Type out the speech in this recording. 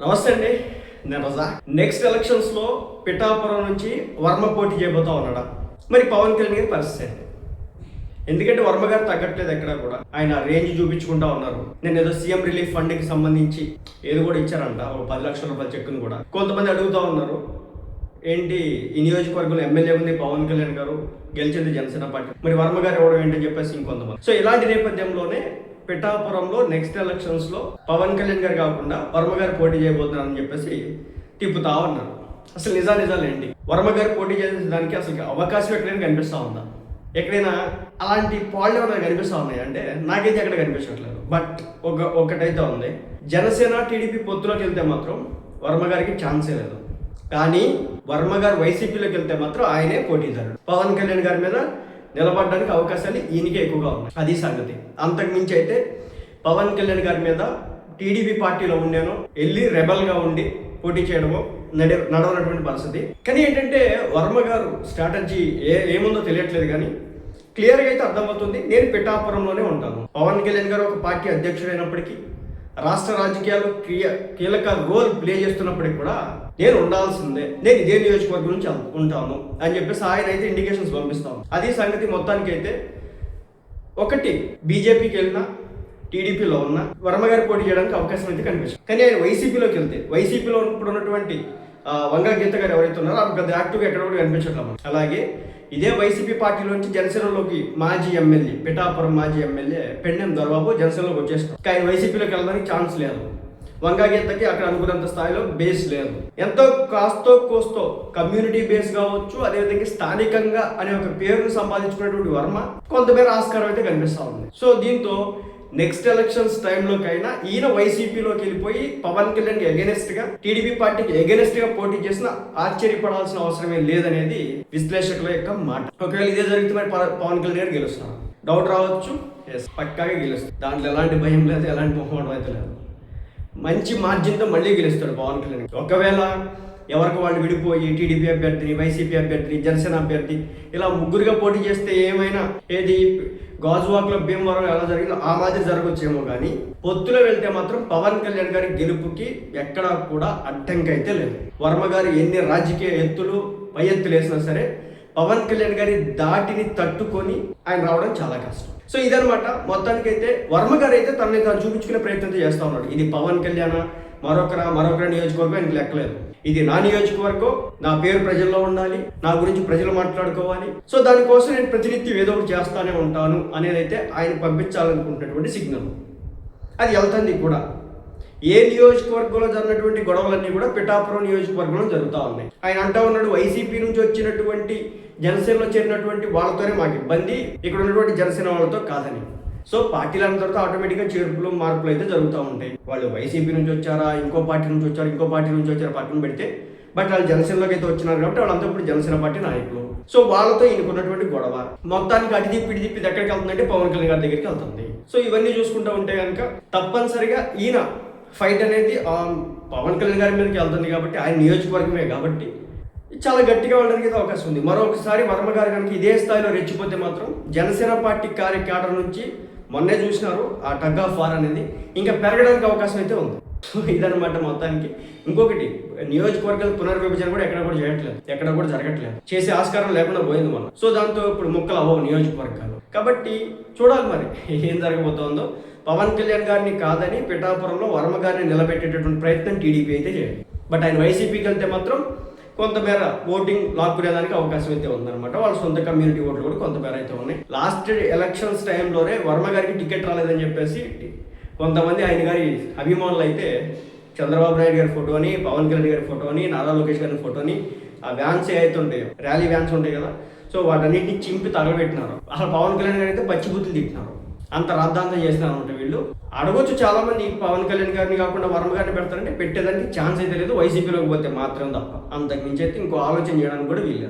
నమస్తే అండి, నేను రజా. నెక్స్ట్ ఎలక్షన్స్ లో పిఠాపురం నుంచి వర్మ పోటీ చేయబోతా ఉన్నాడా? మరి పవన్ కళ్యాణ్ గారి పరిస్థితి ఏంటి? ఎందుకంటే వర్మ గారు తగ్గట్లేదు ఎక్కడ కూడా. ఆయన రేంజ్ చూపించుకుంటా ఉన్నారు. నేను ఏదో సీఎం రిలీఫ్ ఫండ్ కి సంబంధించి ఏదో కూడా ఇచ్చారంట, ఒక 10 లక్షల రూపాయల చెక్కును కూడా. కొంతమంది అడుగుతా ఉన్నారు, ఏంటి ఈ నియోజకవర్గంలో ఎమ్మెల్యే ఉంది పవన్ కళ్యాణ్ గారు, గెలిచింది జనసేన పార్టీ, మరి వర్మ గారు ఇవ్వడం ఏంటని చెప్పేసి ఇంకొంతమంది. సో ఇలాంటి నేపథ్యంలోనే పిఠాపురంలో నెక్స్ట్ ఎలక్షన్స్ లో పవన్ కళ్యాణ్ గారు కాకుండా వర్మ గారు పోటీ చేయబోతున్నారని చెప్పేసి తిప్పుతా ఉన్నారు. అసలు నిజాలు ఏంటి? వర్మ గారు పోటీ చేసేదానికి అసలు అవకాశం ఎక్కడైనా కనిపిస్తా ఉందా? ఎక్కడైనా అలాంటి పాళ్ళు ఏమైనా కనిపిస్తా ఉన్నాయి అంటే నాకైతే ఎక్కడ కనిపించట్లేదు. బట్ ఒకటైతే ఉంది, జనసేన టీడీపీ పొత్తులోకి వెళ్తే మాత్రం వర్మ గారికి ఛాన్సే లేదు. కానీ వర్మ గారు వైసీపీలోకి వెళ్తే మాత్రం ఆయనే పోటీదారుడు. పవన్ కళ్యాణ్ గారి మీద నిలబడడానికి అవకాశాలు ఈయనకే ఎక్కువగా ఉన్నాయి. అది సంగతి. అంతకుమించి అయితే పవన్ కళ్యాణ్ గారి మీద టీడీపీ పార్టీలో ఉండేనో వెళ్ళి రెబల్గా ఉండి పోటీ చేయడమో నడవనటువంటి పరిస్థితి. కానీ ఏంటంటే వర్మ గారు స్ట్రాటజీ ఏముందో తెలియట్లేదు. కానీ క్లియర్గా అయితే అర్థమవుతుంది, నేను పిఠాపురంలోనే ఉంటాను. పవన్ కళ్యాణ్ గారు ఒక పార్టీ అధ్యక్షుడైనప్పటికీ, రాష్ట్ర రాజకీయాలు కీలక రోల్ ప్లే చేస్తున్నప్పటికీ కూడా నేను ఉండాల్సిందే, నేను ఇదే నియోజకవర్గం నుంచి ఉంటాను అని చెప్పేసి ఆయన అయితే ఇండికేషన్స్ పంపిస్తాము. అది సంగతి. మొత్తానికి అయితే ఒకటి, బీజేపీకి వెళ్ళినా టీడీపీలో ఉన్న వర్మ గారు పోటీ చేయడానికి అవకాశం అయితే కనిపిస్తుంది. కానీ ఆయన వైసీపీలోకి వెళ్తే, వైసీపీలో ఇప్పుడు ఉన్నటువంటి వంగా గీత గారు ఎవరైతే ఉన్నారో ఆమె పెద్ద యాక్టివ్గా ఎక్కడ కూడా కనిపించట్లేదు. అలాగే ఇదే వైసీపీ పార్టీలోంచి జనసేనలోకి మాజీ ఎమ్మెల్యే, పిఠాపురం మాజీ ఎమ్మెల్యే పెండెం దొరబాబు జనసేనలోకి వచ్చేస్తారు. కానీ వైసీపీలోకి వెళ్ళడానికి ఛాన్స్ లేదు. వంగా గీతకి అక్కడ అనుకున్నంత స్థాయిలో బేస్ లేదు. ఎంతో కాస్తో కోస్తో కమ్యూనిటీ బేస్ కావచ్చు, అదేవిధంగా స్థానికంగా అనే ఒక పేరును సంపాదించుకున్నటువంటి వర్మ కొంతమేర ఆస్కారం అయితే కనిపిస్తా ఉంది. సో దీంతో నెక్స్ట్ ఎలక్షన్స్ టైంలోకైనా ఈయన వైసీపీలోకి వెళ్ళిపోయి పవన్ కళ్యాణ్ కి ఎగెనెస్ట్ గా, టీడీపీ పార్టీకి ఎగెనెస్ట్ గా పోటీ చేసిన ఆశ్చర్యపడాల్సిన అవసరమే లేదనేది విశ్లేషకుల యొక్క మాట. ఒకవేళ ఇదే జరిగితే మరి పవన్ కళ్యాణ్ గారు గెలుస్తారు. డౌట్ రావచ్చు, ఎస్ పక్కాగా గెలుస్తారు. దాంట్లో ఎలాంటి భయం లేదు, ఎలాంటి మొహమాటం అయితే లేదు. మంచి మార్జిన్తో మళ్ళీ గెలుస్తాడు పవన్ కళ్యాణ్. ఒకవేళ ఎవరికి వాళ్ళు విడిపోయి టీడీపీ అభ్యర్థిని, వైసీపీ అభ్యర్థిని, జనసేన అభ్యర్థి ఇలా ముగ్గురుగా పోటీ చేస్తే ఏమైనా ఏది గాజువాక్లో భీమవరం ఎలా జరిగిందో ఆ మాదిరి జరగవచ్చేమో. కానీ పొత్తులో వెళ్తే మాత్రం పవన్ కళ్యాణ్ గారి గెలుపుకి ఎక్కడా కూడా అడ్డంకి అయితే లేదు. వర్మ గారు ఎన్ని రాజకీయ ఎత్తులు పై ఎత్తులు వేసినా సరే పవన్ కళ్యాణ్ గారి దాటిని తట్టుకొని ఆయన రావడం చాలా కష్టం. సో ఇదనమాట. మొత్తానికైతే వర్మ గారు అయితే తనని తాను చూపించుకునే ప్రయత్నం చేస్తూ ఉన్నాడు. ఇది పవన్ కళ్యాణ్ మరొకరి నియోజకవర్గం ఆయనకు లెక్కలేదు. ఇది నా నియోజకవర్గం, నా పేరు ప్రజల్లో ఉండాలి, నా గురించి ప్రజలు మాట్లాడుకోవాలి. సో దానికోసం నేను ప్రతినిత్యం ఏదో ఒకటి చేస్తానే ఉంటాను అనేది అయితే ఆయన పంపించాలనుకుంటున్నటువంటి సిగ్నల్. అది వెళ్తుంది కూడా. ఏ నియోజకవర్గంలో జరిగినటువంటి గొడవలన్నీ కూడా పిఠాపురం నియోజకవర్గంలో జరుగుతూ ఉన్నాయి. ఆయన అంటా ఉన్నాడు, వైసీపీ నుంచి వచ్చినటువంటి జనసేనలో చేరినటువంటి వాళ్ళతోనే మాకు ఇబ్బంది, ఇక్కడ ఉన్నటువంటి జనసేన వాళ్ళతో కాదని. సో పార్టీలు అన్న తర్వాత ఆటోమేటిక్గా చేర్పులు మార్పులు అయితే జరుగుతూ ఉంటాయి. వాళ్ళు వైసీపీ నుంచి వచ్చారా, ఇంకో పార్టీ నుంచి వచ్చారా పక్కన పెడితే, బట్ వాళ్ళు జనసేనలోకి అయితే వచ్చినారు కాబట్టి వాళ్ళంతా ఇప్పుడు జనసేన పార్టీ నాయకులు. సో వాళ్ళతో ఈయనకున్నటువంటి గొడవ మొత్తానికి అడిది పిడిది ఎక్కడికి వెళ్తుందంటే పవన్ కళ్యాణ్ గారి దగ్గరికి వెళ్తుంది. సో ఇవన్నీ చూసుకుంటూ ఉంటే కనుక తప్పనిసరిగా ఈయన ఫైట్ అనేది పవన్ కళ్యాణ్ గారి మీదకి వెళ్తుంది కాబట్టి, ఆయన నియోజకవర్గమే కాబట్టి చాలా గట్టిగా ఉండడానికి అయితే అవకాశం ఉంది. మరొకసారి వర్మ గారు కనుక ఇదే స్థాయిలో రెచ్చిపోతే మాత్రం జనసేన పార్టీ కార్యకర్తల నుంచి మొన్నే చూసినారు ఆ టగ్ ఆఫ్ వార్ అనేది ఇంకా పెరగడానికి అవకాశం అయితే ఉంది. సో ఇదనమాట మొత్తానికి. ఇంకొకటి, నియోజకవర్గాల పునర్విభజన కూడా ఎక్కడ కూడా జరగట్లేదు, చేసే ఆస్కారం లేకుండా పోయింది మనం. సో దాంతో ఇప్పుడు ముక్కలు అవ్వవు నియోజకవర్గాలు. కాబట్టి చూడాలి మరి ఏం జరగబోతోందో. పవన్ కళ్యాణ్ గారిని కాదని పిఠాపురంలో వర్మ గారిని నిలబెట్టేటటువంటి ప్రయత్నం టీడీపీ అయితే చేయాలి. బట్ ఆయన వైసీపీకి వెళ్తే మాత్రం కొంతమేర ఓటింగ్ లాక్కునేదానికి అవకాశం అయితే ఉందన్నమాట. వాళ్ళ సొంత కమ్యూనిటీ ఓట్లు కూడా కొంతమేర అయితే ఉన్నాయి. లాస్ట్ ఎలక్షన్స్ టైంలోనే వర్మ గారికి టికెట్ రాలేదని చెప్పేసి కొంతమంది ఆయన గారి అభిమానులు అయితే చంద్రబాబు నాయుడు గారి ఫోటోని, పవన్ కళ్యాణ్ గారి ఫోటోని, నారా లోకేష్ గారి ఫోటోని, ఆ వ్యాన్స్ అయితే ఉంటాయి, ర్యాలీ వ్యాన్స్ ఉంటాయి కదా, సో వాటన్నిటిని చింపి తగలబెట్టినారు. అసలు పవన్ కళ్యాణ్ గారు అయితే పచ్చిబుద్ధులు తిట్టినారు. అంత రాద్ధాంతం చేసినారు అనమాట వీళ్ళు. అడగొచ్చు చాలా మంది, పవన్ కళ్యాణ్ గారిని కాకుండా వర్మ గారిని పెడతారంటే పెట్టేదానికి ఛాన్స్ అయితే లేదు, వైసీపీలోకి పోతే మాత్రం తప్ప. అంతకు మించి అయితే ఇంకో ఆలోచన చేయడానికి కూడా వీళ్ళు.